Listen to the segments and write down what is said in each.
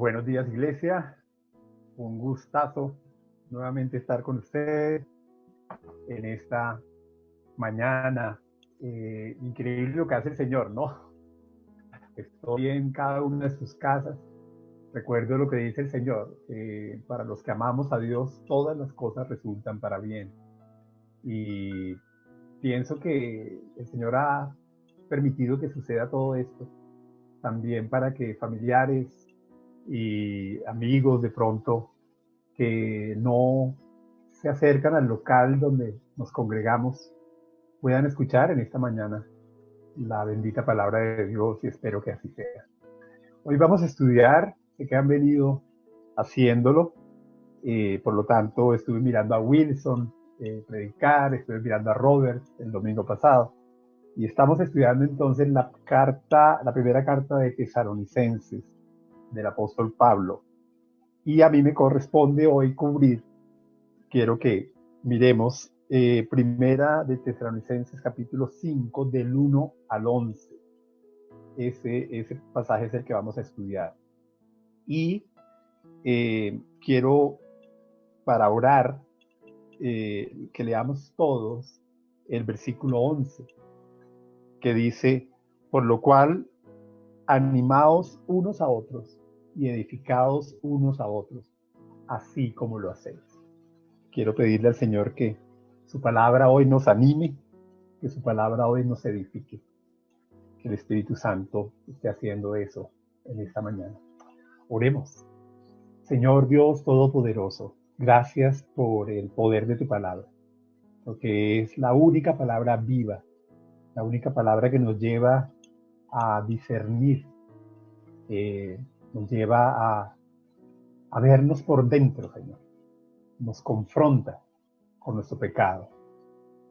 Buenos días, iglesia. Un gustazo nuevamente estar con ustedes en esta mañana. Increíble lo que hace el Señor, ¿no? Estoy en cada una de sus casas. Recuerdo lo que dice el Señor. Para los que amamos a Dios, todas las cosas resultan para bien. Y pienso que el Señor ha permitido que suceda todo esto también para que familiares y amigos de pronto que no se acercan al local donde nos congregamos puedan escuchar en esta mañana la bendita palabra de Dios, y espero que así sea. Hoy vamos a estudiar, sé que han venido haciéndolo, por lo tanto estuve mirando a Wilson predicar, estuve mirando a Robert el domingo pasado, y estamos estudiando entonces la primera carta de Tesalonicenses del apóstol Pablo. Y a mí me corresponde hoy cubrir, quiero que miremos primera de Tesalonicenses capítulo 5 del 1 al 11. Ese pasaje es el que vamos a estudiar. Y quiero, para orar, que leamos todos el versículo 11, que dice: por lo cual, animaos unos a otros y edificaos unos a otros, así como lo hacéis. Quiero pedirle al Señor que su palabra hoy nos anime, que su palabra hoy nos edifique, que el Espíritu Santo esté haciendo eso en esta mañana. Oremos. Señor Dios Todopoderoso, gracias por el poder de tu palabra, porque es la única palabra viva, la única palabra que nos lleva a discernir, nos lleva a vernos por dentro, Señor. Nos confronta con nuestro pecado,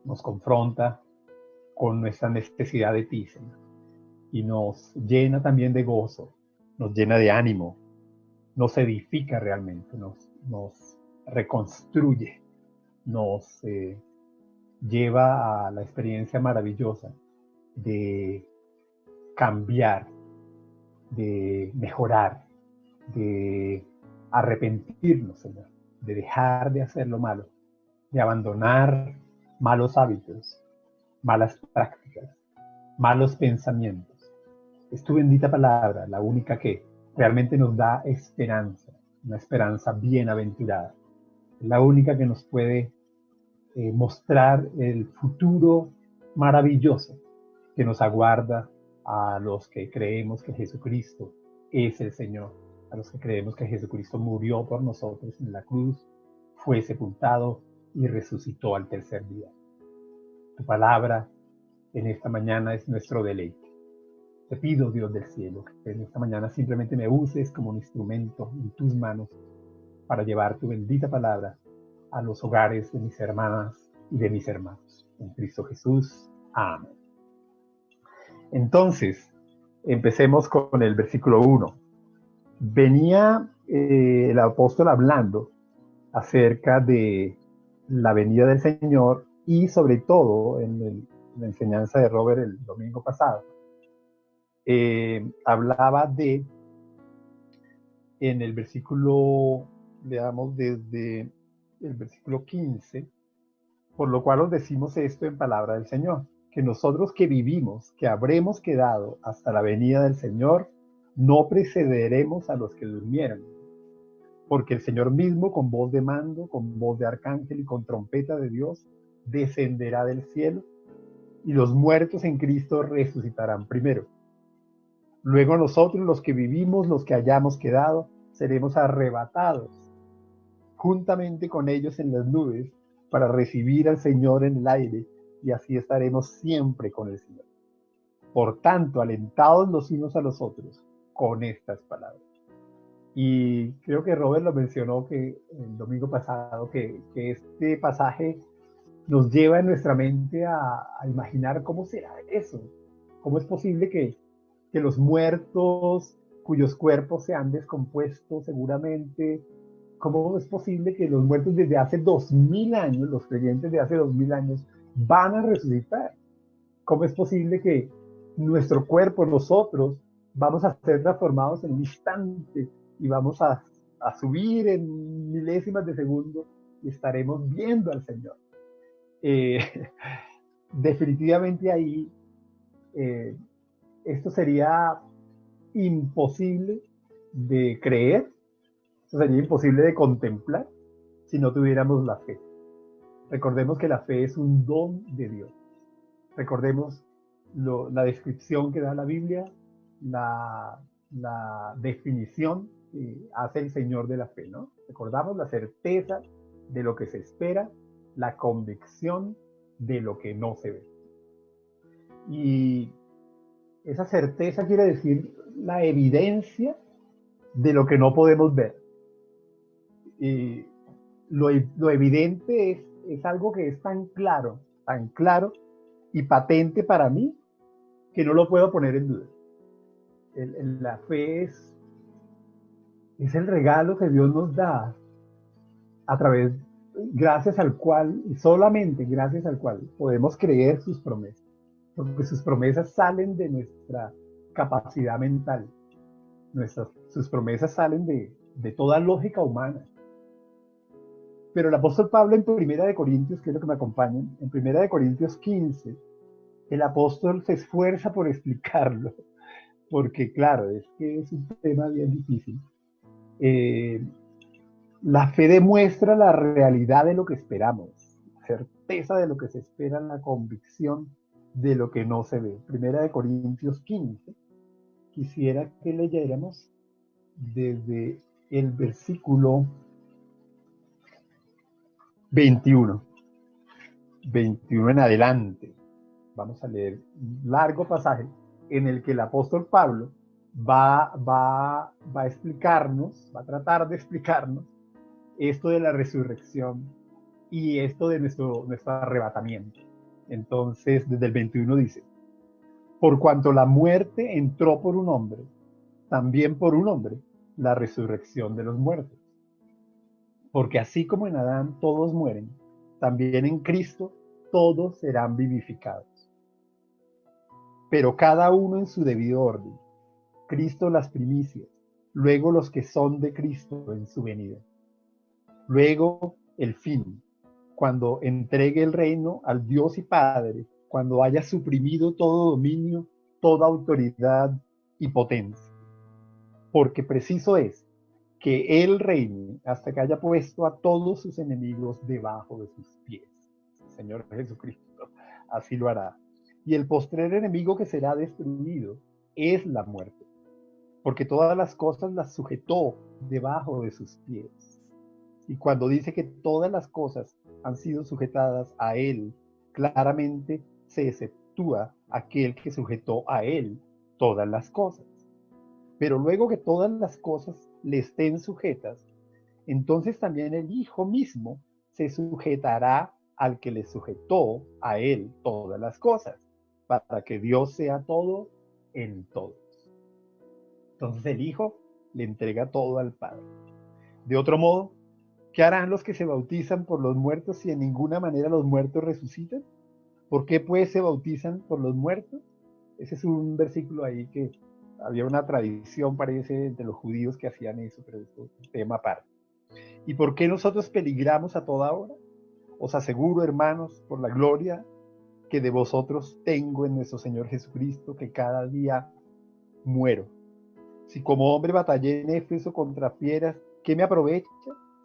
nos confronta con nuestra necesidad de ti, Señor, y nos llena también de gozo, nos llena de ánimo, nos edifica realmente, nos reconstruye, nos lleva a la experiencia maravillosa de cambiar, de mejorar, de arrepentirnos, Señor, de dejar de hacer lo malo, de abandonar malos hábitos, malas prácticas, malos pensamientos. Es tu bendita palabra, la única que realmente nos da esperanza, una esperanza bienaventurada. Es la única que nos puede mostrar el futuro maravilloso que nos aguarda a los que creemos que Jesucristo es el Señor, a los que creemos que Jesucristo murió por nosotros en la cruz, fue sepultado y resucitó al tercer día. Tu palabra en esta mañana es nuestro deleite. Te pido, Dios del cielo, que en esta mañana simplemente me uses como un instrumento en tus manos para llevar tu bendita palabra a los hogares de mis hermanas y de mis hermanos. En Cristo Jesús. Amén. Entonces, empecemos con el versículo 1. Venía el apóstol hablando acerca de la venida del Señor y sobre todo en la enseñanza de Robert el domingo pasado. Hablaba de, en el versículo, veamos desde el versículo 15, por lo cual os decimos esto en palabra del Señor, que nosotros que vivimos, que habremos quedado hasta la venida del Señor, no precederemos a los que durmieron, porque el Señor mismo, con voz de mando, con voz de arcángel y con trompeta de Dios, descenderá del cielo, y los muertos en Cristo resucitarán primero. Luego nosotros, los que vivimos, los que hayamos quedado, seremos arrebatados juntamente con ellos en las nubes para recibir al Señor en el aire, y así estaremos siempre con el Señor. Por tanto, alentados los unos a los otros con estas palabras. Y creo que Robert lo mencionó que el domingo pasado, que este pasaje nos lleva en nuestra mente a imaginar cómo será eso, cómo es posible que los muertos cuyos cuerpos se han descompuesto seguramente, ¿cómo es posible que los muertos desde hace 2000 años, los creyentes de hace 2000 años, van a resucitar? ¿Cómo es posible que nuestro cuerpo, nosotros, vamos a ser transformados en un instante y vamos a subir en milésimas de segundo y estaremos viendo al Señor. Eh, definitivamente ahí eh, esto sería imposible de creer, esto sería imposible de contemplar si no tuviéramos la fe. Recordemos que la fe es un don de Dios. Recordemos la descripción que da la Biblia, la definición que hace el Señor de la fe, ¿no? Recordamos la certeza de lo que se espera, la convicción de lo que no se ve. Y esa certeza quiere decir la evidencia de lo que no podemos ver. Y lo evidente es algo que es tan claro y patente para mí, que no lo puedo poner en duda. La fe es el regalo que Dios nos da a través, gracias al cual, y solamente gracias al cual, podemos creer sus promesas. Porque sus promesas salen de nuestra capacidad mental. Sus promesas salen de toda lógica humana. Pero el apóstol Pablo en Primera de Corintios, que es lo que me acompañan, en Primera de Corintios 15, el apóstol se esfuerza por explicarlo, porque claro, es que es un tema bien difícil. La fe demuestra la realidad de lo que esperamos, certeza de lo que se espera, la convicción de lo que no se ve. Primera de Corintios 15, quisiera que leyéramos desde el versículo 21 en adelante. Vamos a leer un largo pasaje en el que el apóstol Pablo va a explicarnos, va a tratar de explicarnos esto de la resurrección y esto de nuestro arrebatamiento. Entonces, desde el 21 dice: por cuanto la muerte entró por un hombre, también por un hombre la resurrección de los muertos. Porque así como en Adán todos mueren, también en Cristo todos serán vivificados. Pero cada uno en su debido orden. Cristo las primicias, luego los que son de Cristo en su venida. Luego el fin, cuando entregue el reino al Dios y Padre, cuando haya suprimido todo dominio, toda autoridad y potencia. Porque preciso es que Él reine hasta que haya puesto a todos sus enemigos debajo de sus pies. El Señor Jesucristo así lo hará. Y el postrer enemigo que será destruido es la muerte, porque todas las cosas las sujetó debajo de sus pies. Y cuando dice que todas las cosas han sido sujetadas a Él, claramente se exceptúa aquel que sujetó a Él todas las cosas. Pero luego que todas las cosas le estén sujetas, entonces también el Hijo mismo se sujetará al que le sujetó a Él todas las cosas, para que Dios sea todo en todos. Entonces el Hijo le entrega todo al Padre. De otro modo, ¿qué harán los que se bautizan por los muertos si en ninguna manera los muertos resucitan? ¿Por qué pues se bautizan por los muertos? Ese es un versículo ahí que había una tradición, parece, de los judíos que hacían eso, pero es un tema aparte. ¿Y por qué nosotros peligramos a toda hora? Os aseguro, hermanos, por la gloria que de vosotros tengo en nuestro Señor Jesucristo, que cada día muero. Si como hombre batallé en Éfeso contra fieras, ¿qué me aprovecha?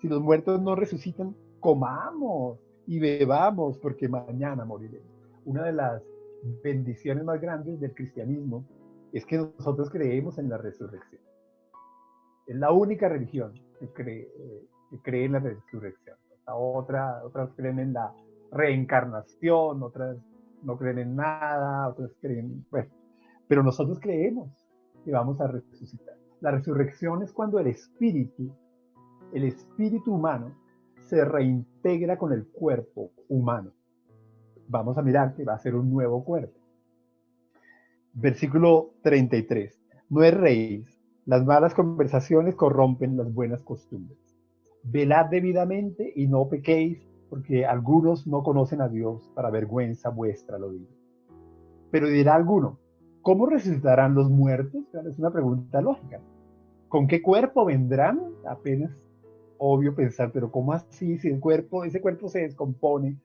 Si los muertos no resucitan, comamos y bebamos, porque mañana moriremos. Una de las bendiciones más grandes del cristianismo es que nosotros creemos en la resurrección. Es la única religión que cree en la resurrección. Otras creen en la reencarnación, otras no creen en nada, otras creen, bueno, pero nosotros creemos que vamos a resucitar. La resurrección es cuando el espíritu humano se reintegra con el cuerpo humano. Vamos a mirar que va a ser un nuevo cuerpo. Versículo 33. No erréis, las malas conversaciones corrompen las buenas costumbres. Velad debidamente y no pequéis, porque algunos no conocen a Dios, para vergüenza vuestra lo digo. Pero dirá alguno, ¿cómo resucitarán los muertos? Claro, es una pregunta lógica. ¿Con qué cuerpo vendrán? Apenas obvio pensar, pero ¿cómo así? Si ese cuerpo se descompone,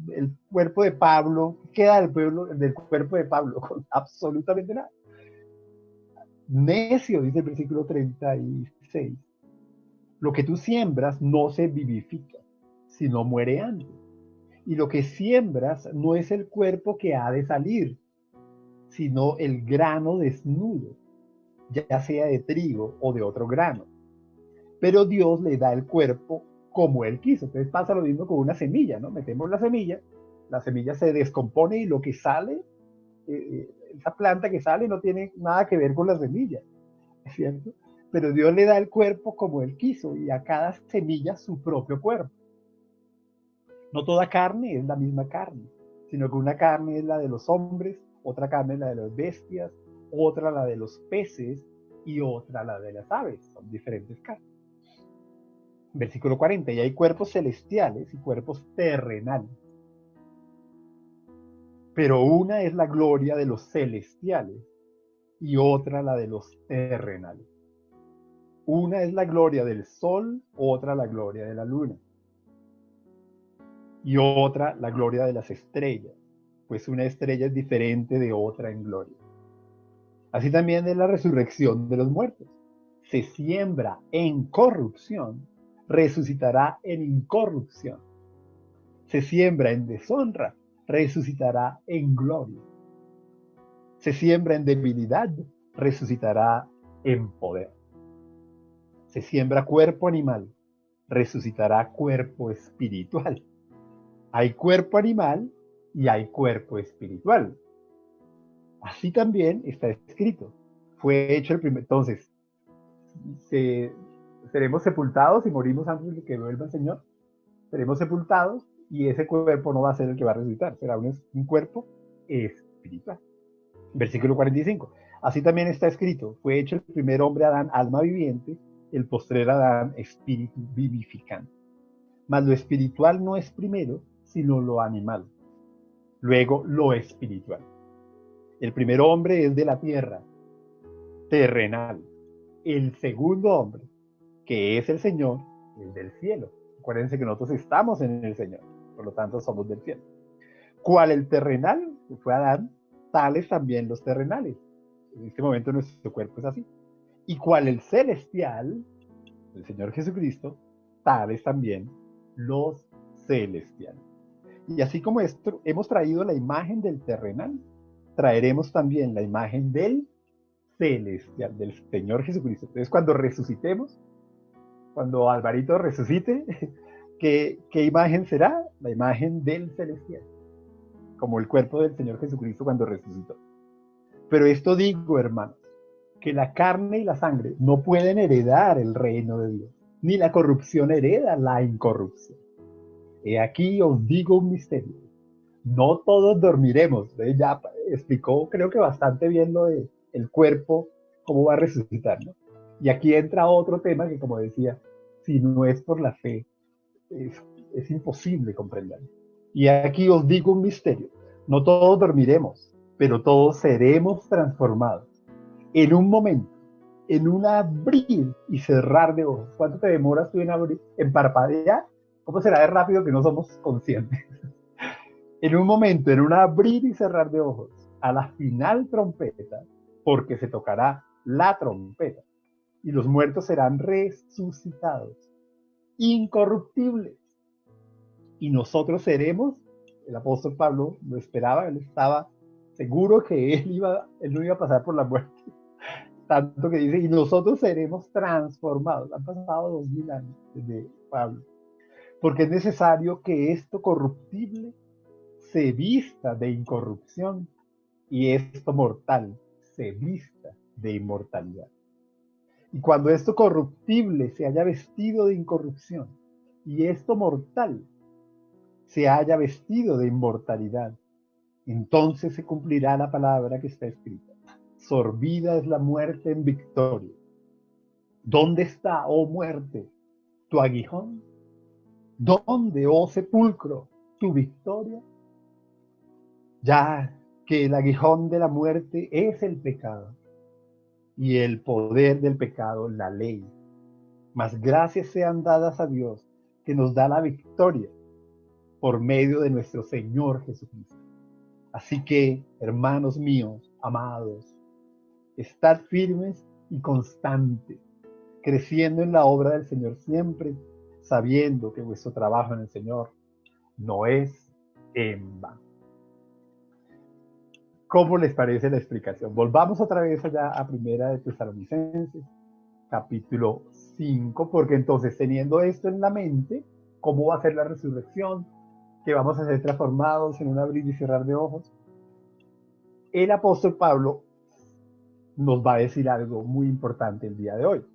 el cuerpo de Pablo, ¿qué queda del cuerpo de Pablo? Con absolutamente nada. Necio, dice el versículo 36. Lo que tú siembras no se vivifica, sino muere antes. Y lo que siembras no es el cuerpo que ha de salir, sino el grano desnudo, ya sea de trigo o de otro grano. Pero Dios le da el cuerpo como Él quiso. Entonces pasa lo mismo con una semilla, ¿no? Metemos la semilla se descompone y lo que sale, esa planta que sale no tiene nada que ver con la semilla, ¿cierto? Pero Dios le da el cuerpo como Él quiso y a cada semilla su propio cuerpo. No toda carne es la misma carne, sino que una carne es la de los hombres, otra carne es la de las bestias, otra la de los peces y otra la de las aves. Son diferentes carnes. Versículo 40, y hay cuerpos celestiales y cuerpos terrenales. Pero una es la gloria de los celestiales y otra la de los terrenales. Una es la gloria del sol, otra la gloria de la luna. Y otra la gloria de las estrellas, pues una estrella es diferente de otra en gloria. Así también es la resurrección de los muertos. Se siembra en corrupción, resucitará en incorrupción. Se siembra en deshonra, resucitará en gloria. Se siembra en debilidad, resucitará en poder. Se siembra cuerpo animal, resucitará cuerpo espiritual. Hay cuerpo animal y hay cuerpo espiritual. Así también está escrito. Fue hecho el primer. Entonces, seremos sepultados y morimos antes de que vuelva el Señor. Seremos sepultados y ese cuerpo no va a ser el que va a resucitar. Será un cuerpo espiritual. Versículo 45. Así también está escrito. Fue hecho el primer hombre Adán, alma viviente, el postrer Adán, espíritu vivificante. Mas lo espiritual no es primero, sino lo animal. Luego lo espiritual. El primer hombre es de la tierra, terrenal. El segundo hombre, que es el Señor, es del cielo. Acuérdense que nosotros estamos en el Señor, por lo tanto somos del cielo. ¿Cuál el terrenal? Que fue Adán, tales también los terrenales. En este momento nuestro cuerpo es así. ¿Y cuál el celestial? El Señor Jesucristo, tales también los celestiales. Y así como esto, hemos traído la imagen del terrenal, traeremos también la imagen del celestial, del Señor Jesucristo. Entonces, cuando resucitemos, cuando Alvarito resucite, ¿qué imagen será? La imagen del celestial, como el cuerpo del Señor Jesucristo cuando resucitó. Pero esto digo, hermanos, que la carne y la sangre no pueden heredar el reino de Dios, ni la corrupción hereda la incorrupción. He aquí os digo un misterio. No todos dormiremos. Ya explicó, creo que bastante bien lo de el cuerpo, cómo va a resucitar, ¿no? Y aquí entra otro tema que, como decía, si no es por la fe, es imposible comprender. Y aquí os digo un misterio. No todos dormiremos, pero todos seremos transformados. En un momento, en un abrir y cerrar de ojos. ¿Cuánto te demoras tú en parpadear? ¿Cómo será de rápido que no somos conscientes? En un momento, en un abrir y cerrar de ojos, a la final trompeta, porque se tocará la trompeta, y los muertos serán resucitados, incorruptibles. Y nosotros seremos, el apóstol Pablo lo esperaba, él estaba seguro que él no iba a pasar por la muerte. Tanto que dice, y nosotros seremos transformados. Han pasado 2000 años desde Pablo. Porque es necesario que esto corruptible se vista de incorrupción y esto mortal se vista de inmortalidad. Y cuando esto corruptible se haya vestido de incorrupción y esto mortal se haya vestido de inmortalidad, entonces se cumplirá la palabra que está escrita. Sorbida es la muerte en victoria. ¿Dónde está, oh muerte, tu aguijón? ¿Dónde, oh sepulcro, tu victoria? Ya que el aguijón de la muerte es el pecado, y el poder del pecado, la ley. Mas gracias sean dadas a Dios, que nos da la victoria por medio de nuestro Señor Jesucristo. Así que, hermanos míos, amados, estad firmes y constantes, creciendo en la obra del Señor siempre, sabiendo que vuestro trabajo en el Señor no es en vano. ¿Cómo les parece la explicación? Volvamos otra vez allá a Primera de Tesalonicenses, capítulo 5, porque entonces, teniendo esto en la mente, ¿cómo va a ser la resurrección? Que vamos a ser transformados en un abrir y cerrar de ojos. El apóstol Pablo nos va a decir algo muy importante el día de hoy.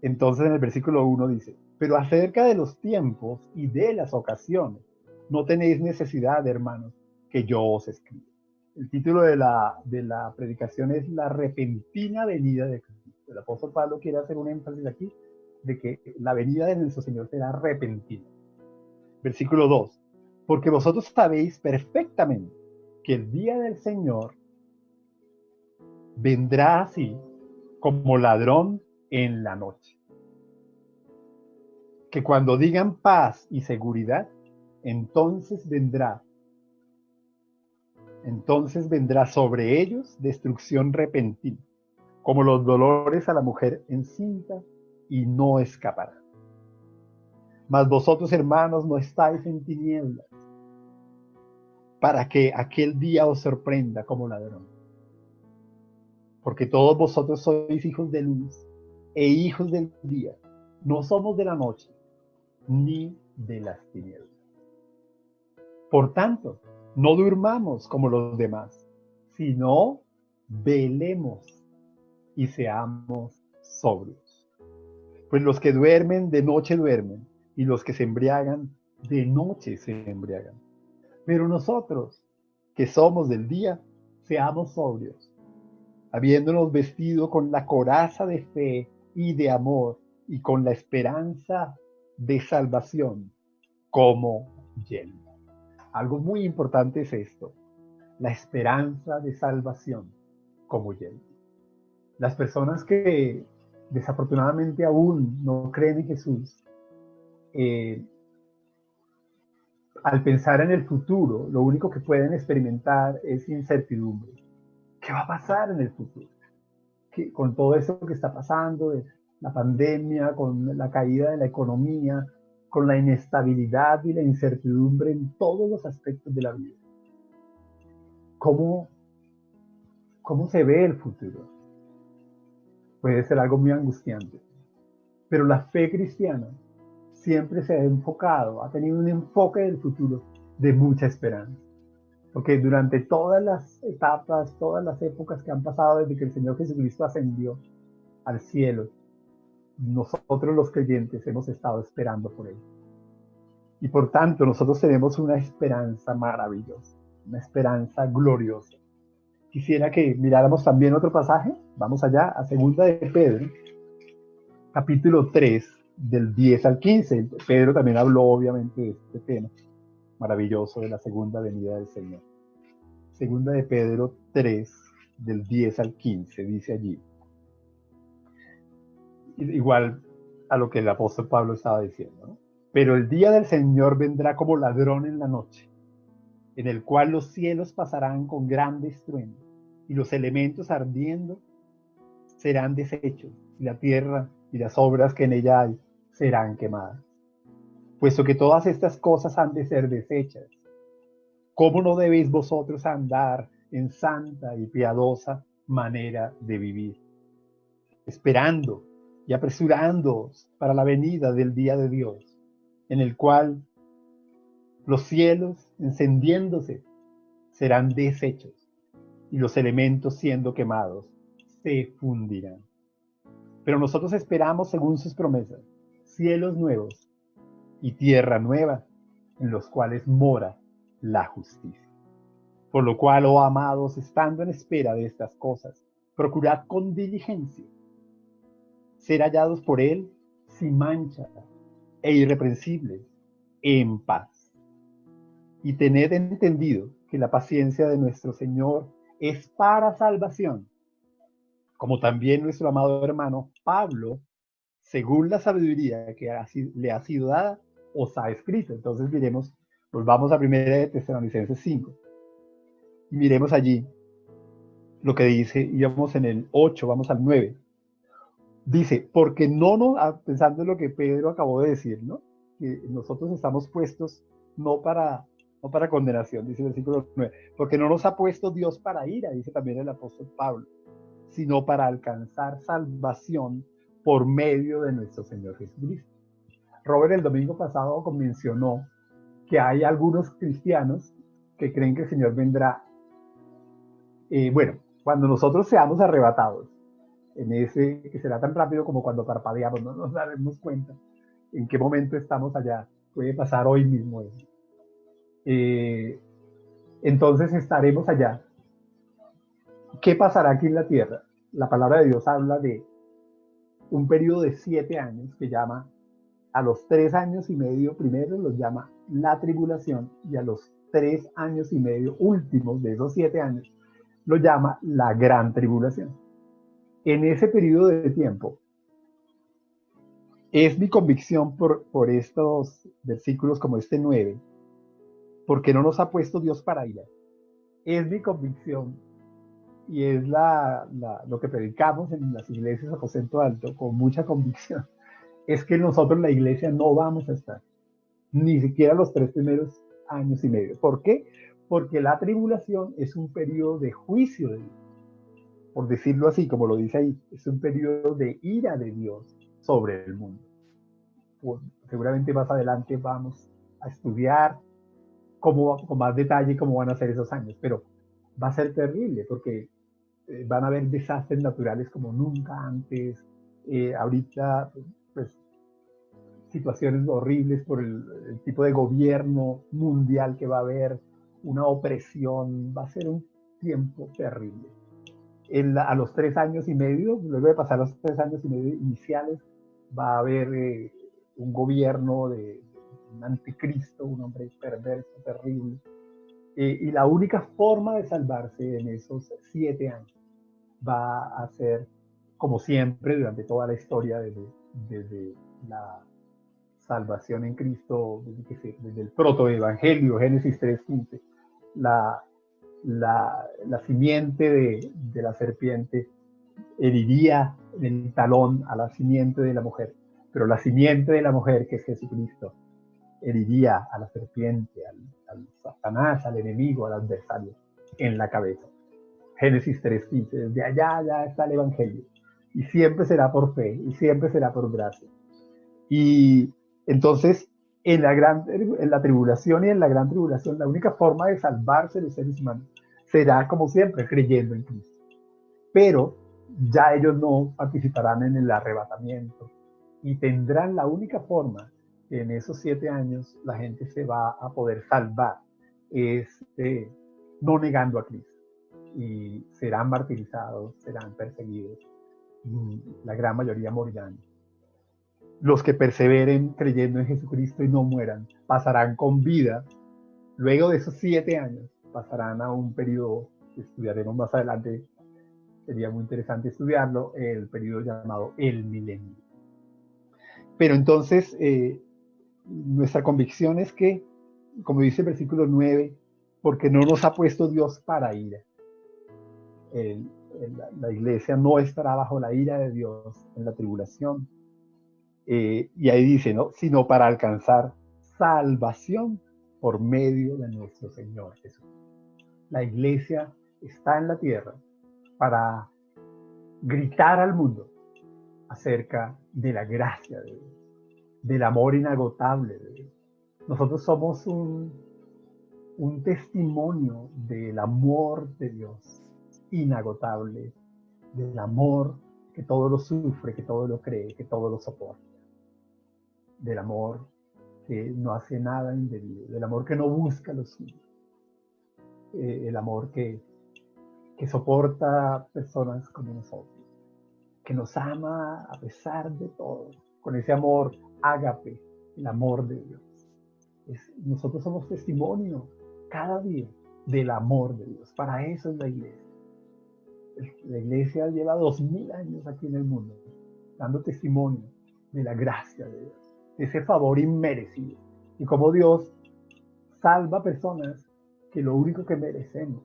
Entonces, en el versículo 1 dice: pero acerca de los tiempos y de las ocasiones, no tenéis necesidad, hermanos, que yo os escriba. El título de la predicación es La repentina venida de Cristo. El apóstol Pablo quiere hacer un énfasis aquí de que la venida de nuestro Señor será repentina. Versículo 2. Porque vosotros sabéis perfectamente que el día del Señor vendrá así como ladrón en la noche. Que cuando digan paz y seguridad, entonces vendrá sobre ellos destrucción repentina, como los dolores a la mujer encinta, y no escaparán. Mas vosotros, hermanos, no estáis en tinieblas, para que aquel día os sorprenda como ladrón. Porque todos vosotros sois hijos de luz e hijos del día. No somos de la noche, ni de las tinieblas. Por tanto, no durmamos como los demás, sino velemos y seamos sobrios. Pues los que duermen de noche duermen, y los que se embriagan de noche se embriagan. Pero nosotros, que somos del día, seamos sobrios, habiéndonos vestido con la coraza de fe y de amor, y con la esperanza de salvación como yelmo. Algo muy importante es esto: la esperanza de salvación como yelmo. Las personas que desafortunadamente aún no creen en Jesús, al pensar en el futuro, lo único que pueden experimentar es incertidumbre. ¿Qué va a pasar en el futuro? Con todo esto que está pasando, de la pandemia, con la caída de la economía, con la inestabilidad y la incertidumbre en todos los aspectos de la vida. ¿Cómo se ve el futuro? Puede ser algo muy angustiante. Pero la fe cristiana siempre se ha enfocado, ha tenido un enfoque del futuro de mucha esperanza. Porque durante todas las etapas, todas las épocas que han pasado desde que el Señor Jesucristo ascendió al cielo, nosotros los creyentes hemos estado esperando por Él. Y por tanto, nosotros tenemos una esperanza maravillosa, una esperanza gloriosa. Quisiera que miráramos también otro pasaje. Vamos allá a Segunda de Pedro, capítulo 3, del 10 al 15. Pedro también habló obviamente de este tema maravilloso de la segunda venida del Señor. Segunda de Pedro 3, del 10 al 15, dice allí, igual a lo que el apóstol Pablo estaba diciendo, ¿no? Pero el día del Señor vendrá como ladrón en la noche, en el cual los cielos pasarán con grande estruendo, y los elementos ardiendo serán deshechos, y la tierra y las obras que en ella hay serán quemadas. Puesto que todas estas cosas han de ser deshechas, ¿cómo no debéis vosotros andar en santa y piadosa manera de vivir, esperando y apresurándoos para la venida del día de Dios, en el cual los cielos, encendiéndose, serán deshechos, y los elementos, siendo quemados, se fundirán? Pero nosotros esperamos, según sus promesas, cielos nuevos y tierra nueva, en los cuales mora la justicia. Por lo cual, oh amados, estando en espera de estas cosas, procurad con diligencia ser hallados por Él sin mancha e irreprensibles, en paz. Y tened entendido que la paciencia de nuestro Señor es para salvación, como también nuestro amado hermano Pablo, según la sabiduría que le ha sido dada, os ha escrito. Entonces miremos, volvamos a 1 de Tesalonicenses 5 y miremos allí lo que dice, y vamos en el 8, vamos al 9. Dice, porque no nos, pensando en lo que Pedro acabó de decir, ¿no? Que nosotros estamos puestos no para condenación, dice el versículo 9, porque no nos ha puesto Dios para ira, dice también el apóstol Pablo, sino para alcanzar salvación por medio de nuestro Señor Jesucristo. Robert el domingo pasado mencionó que hay algunos cristianos que creen que el Señor vendrá. Bueno, cuando nosotros seamos arrebatados, en ese que será tan rápido como cuando parpadeamos, no nos daremos cuenta en qué momento estamos allá. Puede pasar hoy mismo eso. Entonces estaremos allá. ¿Qué pasará aquí en la tierra? La palabra de Dios habla de un periodo de 7 años que llama a los 3 años y medio primero los llama la tribulación y a los 3 años y medio últimos de esos 7 años lo llama la gran tribulación. En ese periodo de tiempo es mi convicción por estos versículos como este 9, porque no nos ha puesto Dios para ira. Es mi convicción y es lo que predicamos en las iglesias Aposento Alto con mucha convicción, es que nosotros la iglesia no vamos a estar, ni siquiera los 3 primeros años y medio. ¿Por qué? Porque la tribulación es un periodo de juicio de Dios, por decirlo así, como lo dice ahí, es un periodo de ira de Dios sobre el mundo. Pues, seguramente más adelante vamos a estudiar con más detalle cómo van a ser esos años, pero va a ser terrible porque van a haber desastres naturales como nunca antes. Ahorita, pues, situaciones horribles por el tipo de gobierno mundial que va a haber, una opresión, va a ser un tiempo terrible. A los 3 años y medio, luego de pasar los 3 años y medio iniciales, va a haber un gobierno de un anticristo, un hombre perverso, terrible. Y la única forma de salvarse en esos 7 años va a ser, como siempre, durante toda la historia, desde la salvación en Cristo, desde el protoevangelio, Génesis 3:15, la simiente de la serpiente heriría en el talón a la simiente de la mujer, pero la simiente de la mujer, que es Jesucristo, heriría a la serpiente, al Satanás, al enemigo, al adversario, en la cabeza. Génesis 3:15, desde allá ya está el Evangelio. Y siempre será por fe, y siempre será por gracia. Y entonces, en la tribulación y en la gran tribulación, la única forma de salvarse de los seres humanos será, como siempre, creyendo en Cristo. Pero ya ellos no participarán en el arrebatamiento y tendrán la única forma que en esos 7 años la gente se va a poder salvar, es no negando a Cristo. Y serán martirizados, serán perseguidos, la gran mayoría morirán. Los que perseveren creyendo en Jesucristo y no mueran, pasarán con vida. Luego de esos 7 años, pasarán a un periodo que estudiaremos más adelante, sería muy interesante estudiarlo, el periodo llamado el milenio. Pero entonces, nuestra convicción es que, como dice el versículo 9, porque no nos ha puesto Dios para ira. La iglesia no estará bajo la ira de Dios en la tribulación. Y ahí dice, ¿no? Sino para alcanzar salvación por medio de nuestro Señor Jesús. La iglesia está en la tierra para gritar al mundo acerca de la gracia de Dios, del amor inagotable de Dios. Nosotros somos un testimonio del amor de Dios inagotable, del amor que todo lo sufre, que todo lo cree, que todo lo soporta, del amor que no hace nada indebido, del amor que no busca lo suyo, el amor que soporta personas como nosotros, que nos ama a pesar de todo, con ese amor ágape, el amor de Dios. Nosotros somos testimonio cada día del amor de Dios. Para eso es la iglesia. La iglesia lleva 2000 años aquí en el mundo, dando testimonio de la gracia de Dios, de ese favor inmerecido. Y cómo Dios salva personas que lo único que merecemos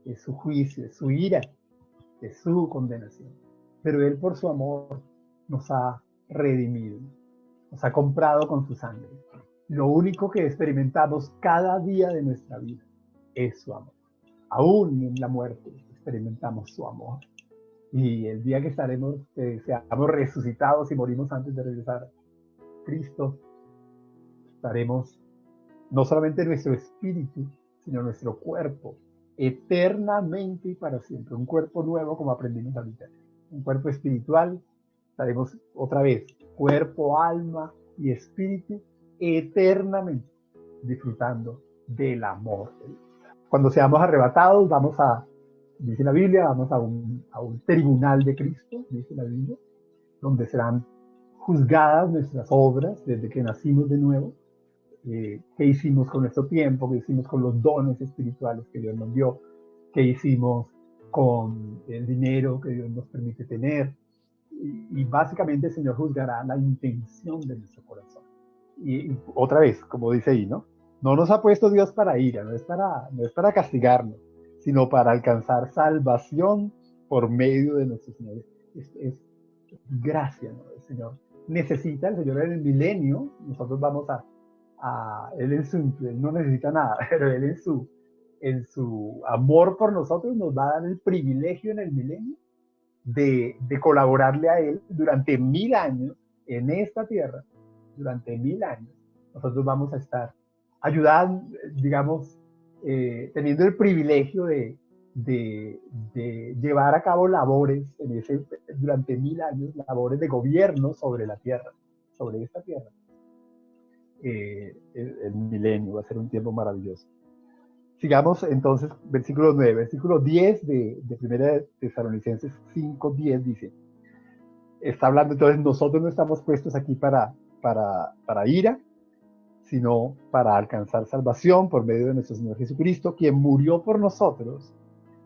es su juicio, es su ira, es su condenación. Pero Él por su amor nos ha redimido, nos ha comprado con su sangre. Lo único que experimentamos cada día de nuestra vida es su amor. Aún en la muerte experimentamos su amor. Y el día que seamos resucitados y morimos antes de regresar a Cristo, estaremos no solamente nuestro espíritu, sino nuestro cuerpo, eternamente y para siempre. Un cuerpo nuevo, como aprendimos ahorita. Un cuerpo espiritual. Estaremos otra vez, cuerpo, alma y espíritu, eternamente disfrutando del amor de Dios. Cuando seamos arrebatados, vamos a, dice la Biblia, vamos a un tribunal de Cristo, dice la Biblia, donde serán juzgadas nuestras obras desde que nacimos de nuevo, qué hicimos con nuestro tiempo, qué hicimos con los dones espirituales que Dios nos dio, qué hicimos con el dinero que Dios nos permite tener. Y básicamente el Señor juzgará la intención de nuestro corazón. Y otra vez, como dice ahí, ¿no? No nos ha puesto Dios para ira, no es para castigarnos, sino para alcanzar salvación por medio de nuestro Señor. Es gracia, ¿no? El Señor necesita, el Señor en el milenio, nosotros vamos Él no necesita nada, pero Él en su amor por nosotros nos va a dar el privilegio en el milenio de colaborarle a Él durante 1000 años en esta tierra, durante 1000 años. Nosotros vamos a estar ayudando, digamos, teniendo el privilegio de llevar a cabo labores durante 1000 años, labores de gobierno sobre la tierra, sobre esta tierra. El milenio va a ser un tiempo maravilloso. Sigamos entonces, versículo 9, versículo 10 de 1 Tesalonicenses 5:10 dice, está hablando entonces, nosotros no estamos puestos aquí para ira, sino para alcanzar salvación por medio de nuestro Señor Jesucristo, quien murió por nosotros,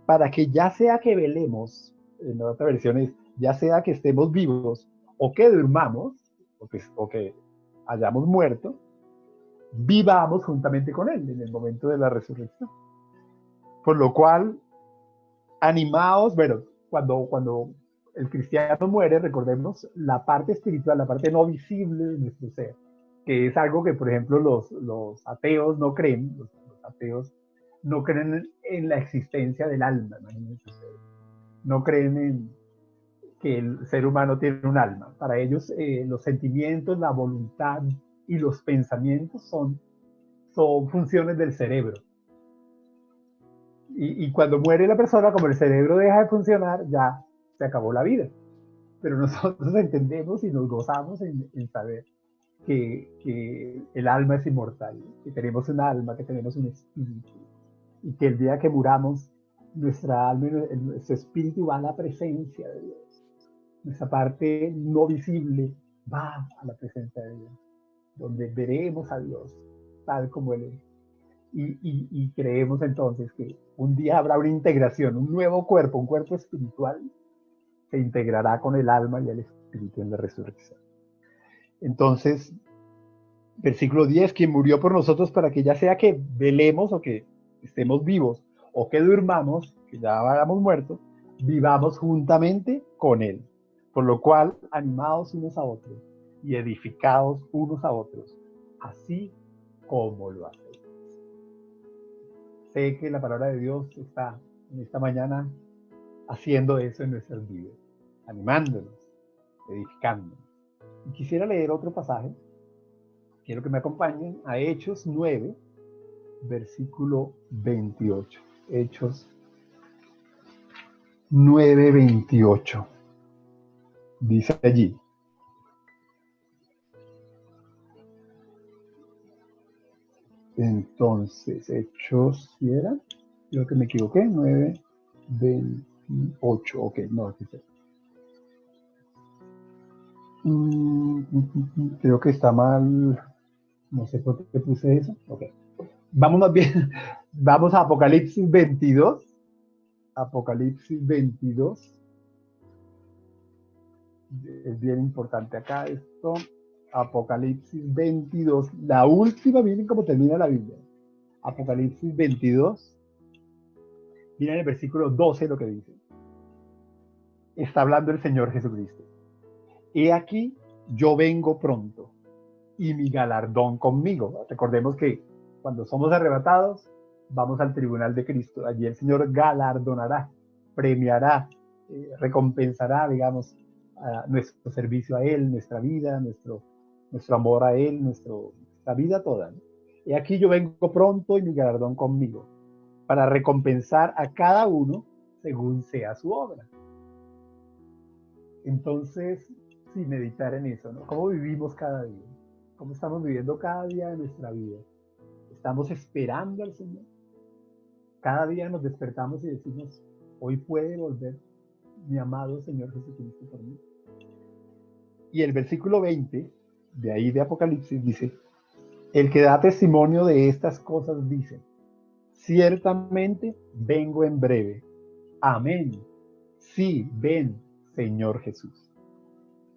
para que ya sea que velemos, en la otra versión es, ya sea que estemos vivos o que durmamos, o que hayamos muerto, vivamos juntamente con Él en el momento de la resurrección. Por lo cual, animaos, bueno, cuando el cristiano muere, recordemos la parte espiritual, la parte no visible de nuestro ser, que es algo que, por ejemplo, los ateos no creen, los ateos no creen en la existencia del alma, no creen en que el ser humano tiene un alma. Para ellos, los sentimientos, la voluntad y los pensamientos son funciones del cerebro. Y cuando muere la persona, como el cerebro deja de funcionar, ya se acabó la vida. Pero nosotros entendemos y nos gozamos en saber que el alma es inmortal, que tenemos un alma, que tenemos un espíritu, y que el día que muramos, nuestra alma y nuestro espíritu va a la presencia de Dios. Nuestra parte no visible va a la presencia de Dios, donde veremos a Dios tal como Él es. Y creemos entonces que un día habrá una integración, un nuevo cuerpo, un cuerpo espiritual, se integrará con el alma y el espíritu en la resurrección. Entonces, versículo 10, quien murió por nosotros para que ya sea que velemos o que estemos vivos o que durmamos, que ya hayamos muerto, vivamos juntamente con Él. Por lo cual, animados unos a otros y edificados unos a otros, así como lo hacéis. Sé que la palabra de Dios está en esta mañana haciendo eso en nuestras vidas, animándonos, edificándonos. Y quisiera leer otro pasaje. Quiero que me acompañen a Hechos 9, versículo 28. Hechos 9, 28. Dice allí. Entonces, Hechos, ¿sí era? Creo que me equivoqué, 9, 28. Ok, no, aquí está. Creo que está mal. No sé por qué puse eso. Ok. Vamos más bien. Vamos a Apocalipsis 22. Apocalipsis 22. Es bien importante acá esto. Apocalipsis 22. La última, miren cómo termina la Biblia. Apocalipsis 22. Miren el versículo 12 lo que dice. Está hablando el Señor Jesucristo. He aquí, yo vengo pronto, y mi galardón conmigo. Recordemos que cuando somos arrebatados, vamos al tribunal de Cristo. Allí el Señor galardonará, premiará, recompensará, digamos, nuestro servicio a Él, nuestra vida, nuestro amor a Él, nuestra vida toda, ¿no? Y aquí yo vengo pronto y mi galardón conmigo, para recompensar a cada uno según sea su obra. Entonces, sí, meditar en eso, ¿no? ¿Cómo vivimos cada día? ¿Cómo estamos viviendo cada día de nuestra vida? ¿Estamos esperando al Señor? Cada día nos despertamos y decimos, hoy puede volver mi amado Señor Jesucristo por mí. Y el versículo 20, de ahí de Apocalipsis, dice, el que da testimonio de estas cosas dice, ciertamente vengo en breve. Amén. Sí, ven, Señor Jesús.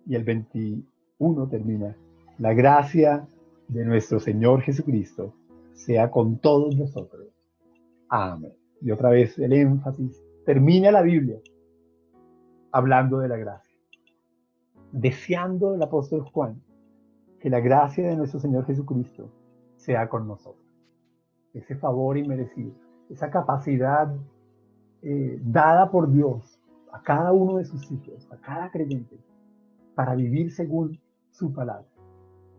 Y el 21 termina, la gracia de nuestro Señor Jesucristo sea con todos nosotros. Amén. Y otra vez el énfasis, termina la Biblia hablando de la gracia, deseando el apóstol Juan que la gracia de nuestro Señor Jesucristo sea con nosotros. Ese favor inmerecido, esa capacidad dada por Dios a cada uno de sus hijos, a cada creyente, para vivir según su palabra.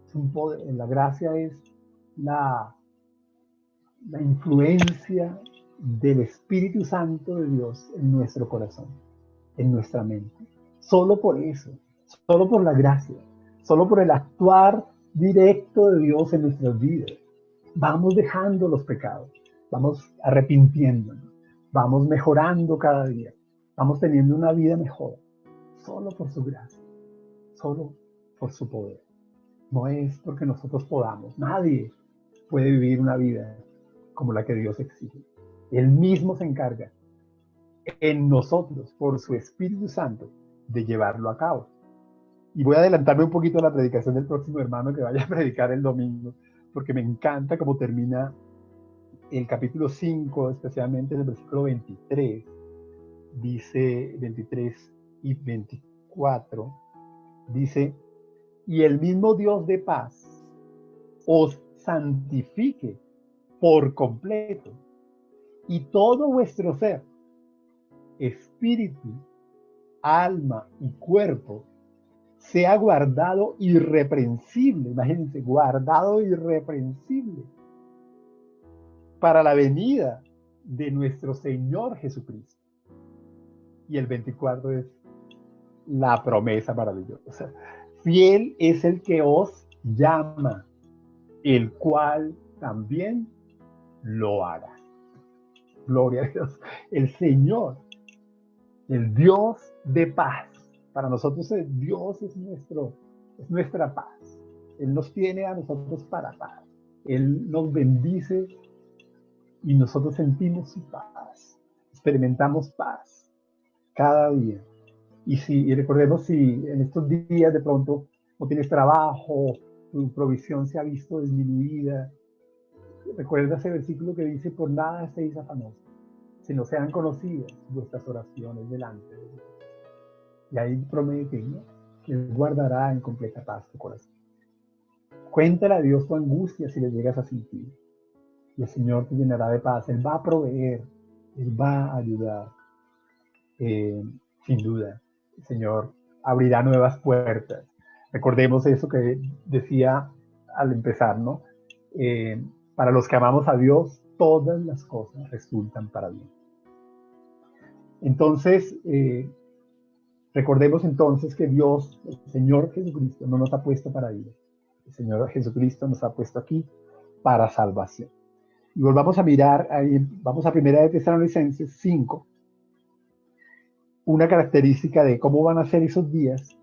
Es un poder, la gracia es la influencia del Espíritu Santo de Dios en nuestro corazón, en nuestra mente. Solo por eso, solo por la gracia, solo por el actuar directo de Dios en nuestras vidas, vamos dejando los pecados, vamos arrepintiéndonos, vamos mejorando cada día, vamos teniendo una vida mejor, solo por su gracia, solo por su poder. No es porque nosotros podamos, nadie puede vivir una vida como la que Dios exige. Él mismo se encarga en nosotros, por su Espíritu Santo, de llevarlo a cabo. Y voy a adelantarme un poquito a la predicación del próximo hermano que vaya a predicar el domingo, porque me encanta cómo termina el capítulo 5, especialmente en el versículo 23, dice 23 y 24, dice, y el mismo Dios de paz os santifique por completo, y todo vuestro ser, espíritu, alma y cuerpo, sea guardado irreprensible, imagínense, guardado irreprensible, para la venida de nuestro Señor Jesucristo. Y el 24 es la promesa maravillosa. Fiel es el que os llama, el cual también lo hará. Gloria a Dios. El Señor, el Dios de paz. Para nosotros Dios es nuestra paz. Él nos tiene a nosotros para paz. Él nos bendice y nosotros sentimos su paz. Experimentamos paz cada día. Y recordemos, si en estos días de pronto no tienes trabajo, tu provisión se ha visto disminuida, recuerda ese versículo que dice, por nada estéis afanosos, sino sean conocidas vuestras oraciones delante de Dios. Y ahí promete, ¿no?, que Él guardará en completa paz tu corazón. Cuéntale a Dios tu angustia si le llegas a sentir. Y el Señor te llenará de paz. Él va a proveer, Él va a ayudar. Sin duda, el Señor abrirá nuevas puertas. Recordemos eso que decía al empezar, ¿no? Para los que amamos a Dios, todas las cosas resultan para bien. Entonces, recordemos entonces que Dios, el Señor Jesucristo, no nos ha puesto para ira. El Señor Jesucristo nos ha puesto aquí para salvación. Y volvamos a mirar, ahí, vamos a 1 de Tesalonicenses 5, una característica de cómo van a ser esos días.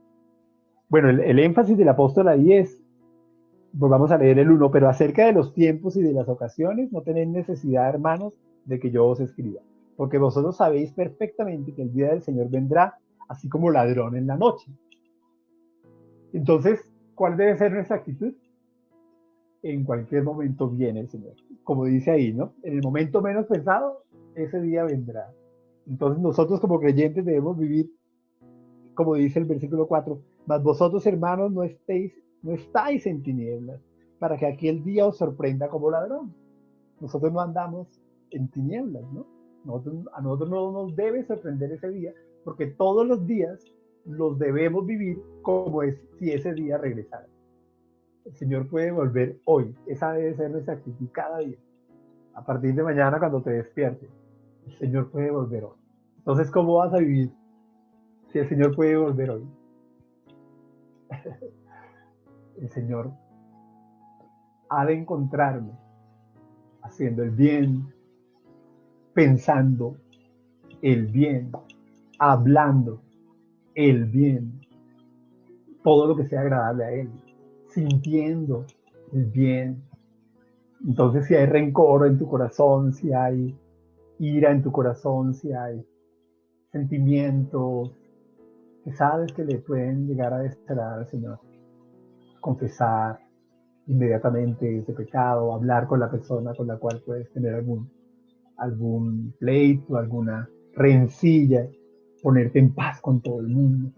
Bueno, el énfasis del apóstol ahí es, volvamos a leer el 1, pero acerca de los tiempos y de las ocasiones, no tenéis necesidad, hermanos, de que yo os escriba, porque vosotros sabéis perfectamente que el día del Señor vendrá, así como ladrón en la noche. Entonces, ¿cuál debe ser nuestra actitud? En cualquier momento viene el Señor. Como dice ahí, ¿no? En el momento menos pensado, ese día vendrá. Entonces nosotros como creyentes debemos vivir, como dice el versículo 4, mas vosotros, hermanos, no estáis en tinieblas, para que aquel día os sorprenda como ladrón. Nosotros no andamos en tinieblas, ¿no? A nosotros no nos debe sorprender ese día, porque todos los días los debemos vivir como si ese día regresara. El Señor puede volver hoy. Esa debe ser nuestra actitud cada día. A partir de mañana, cuando te despiertes, el Señor puede volver hoy. Entonces, ¿cómo vas a vivir si el Señor puede volver hoy? El Señor ha de encontrarme haciendo el bien, pensando el bien, hablando el bien, todo lo que sea agradable a Él, sintiendo el bien. Entonces, si hay rencor en tu corazón, si hay ira en tu corazón, si hay sentimientos que sabes que le pueden llegar a desagradar al Señor, confesar inmediatamente ese pecado, hablar con la persona con la cual puedes tener algún pleito, alguna rencilla, ponerte en paz con todo el mundo,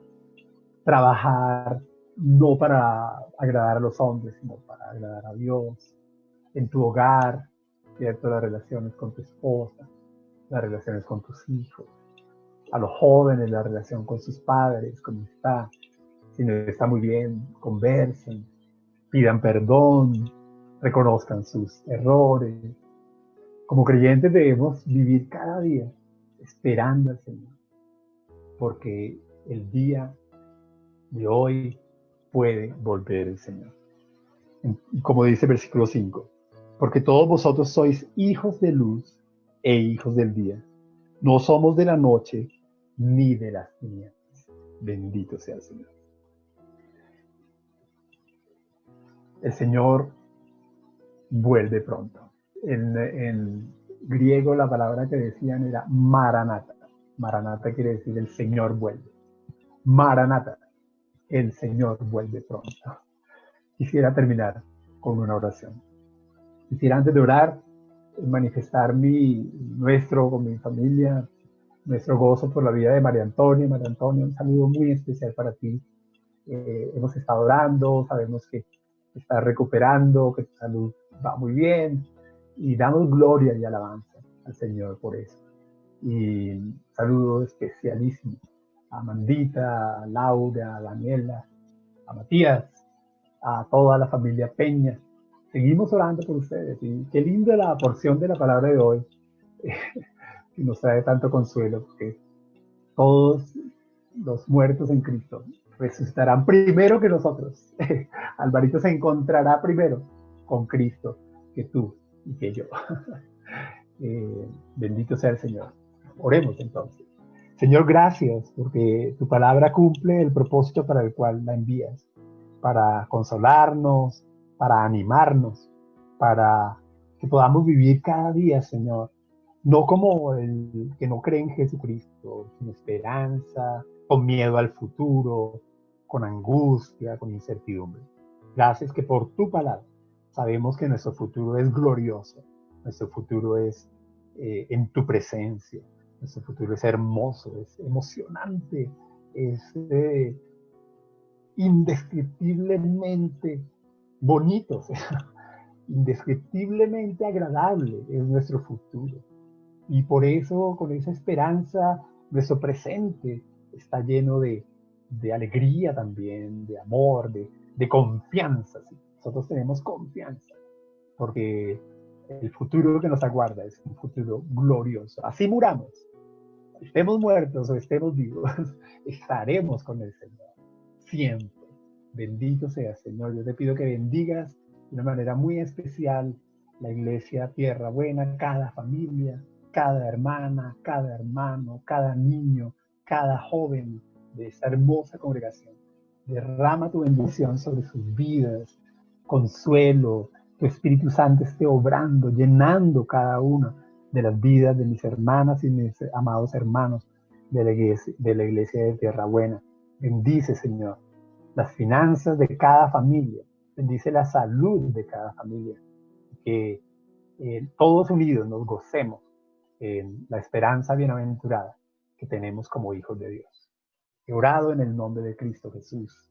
trabajar no para agradar a los hombres, sino para agradar a Dios, en tu hogar, ¿cierto? Las relaciones con tu esposa, las relaciones con tus hijos, a los jóvenes, la relación con sus padres, cómo está, si no está muy bien, conversen, pidan perdón, reconozcan sus errores. Como creyentes debemos vivir cada día esperando al Señor, porque el día de hoy puede volver el Señor. Como dice el versículo 5, porque todos vosotros sois hijos de luz e hijos del día. No somos de la noche ni de las tinieblas. Bendito sea el Señor. El Señor vuelve pronto. En griego la palabra que decían era Maranata. Maranata quiere decir el Señor vuelve. Maranata, el Señor vuelve pronto. Quisiera terminar con una oración. Quisiera antes de orar manifestar con mi familia, nuestro gozo por la vida de María Antonia. María Antonia, un saludo muy especial para ti. Hemos estado orando, sabemos que estás recuperando, que tu salud va muy bien y damos gloria y alabanza al Señor por eso. Y un saludo especialísimo a Mandita, a Laura, a Daniela, a Matías, a toda la familia Peña. Seguimos orando por ustedes y qué linda la porción de la palabra de hoy que nos trae tanto consuelo, porque todos los muertos en Cristo resucitarán primero que nosotros. Alvarito se encontrará primero con Cristo que tú y que yo. Bendito sea el Señor. Oremos entonces. Señor, gracias porque tu palabra cumple el propósito para el cual la envías, para consolarnos, para animarnos, para que podamos vivir cada día, Señor, no como el que no cree en Jesucristo, sin esperanza, con miedo al futuro, con angustia, con incertidumbre. Gracias que por tu palabra sabemos que nuestro futuro es glorioso, nuestro futuro es en tu presencia, nuestro futuro es hermoso, es emocionante, es indescriptiblemente bonito, o sea, indescriptiblemente agradable es nuestro futuro. Y por eso, con esa esperanza, nuestro presente está lleno de alegría también, de amor, de confianza. ¿Sí? Nosotros tenemos confianza, porque el futuro que nos aguarda es un futuro glorioso. Así muramos, estemos muertos o estemos vivos, estaremos con el Señor siempre. Bendito sea, Señor. Yo te pido que bendigas de una manera muy especial la iglesia Tierra Buena, cada familia, cada hermana, cada hermano, cada niño, cada joven de esta hermosa congregación. Derrama tu bendición sobre sus vidas, consuelo, tu Espíritu Santo esté obrando, llenando cada uno de las vidas de mis hermanas y mis amados hermanos de la iglesia de Tierra Buena. Bendice, Señor, las finanzas de cada familia. Bendice la salud de cada familia. Que todos unidos nos gocemos en la esperanza bienaventurada que tenemos como hijos de Dios. He orado en el nombre de Cristo Jesús.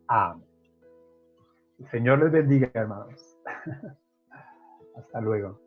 Amén. El Señor les bendiga, hermanos. Hasta luego.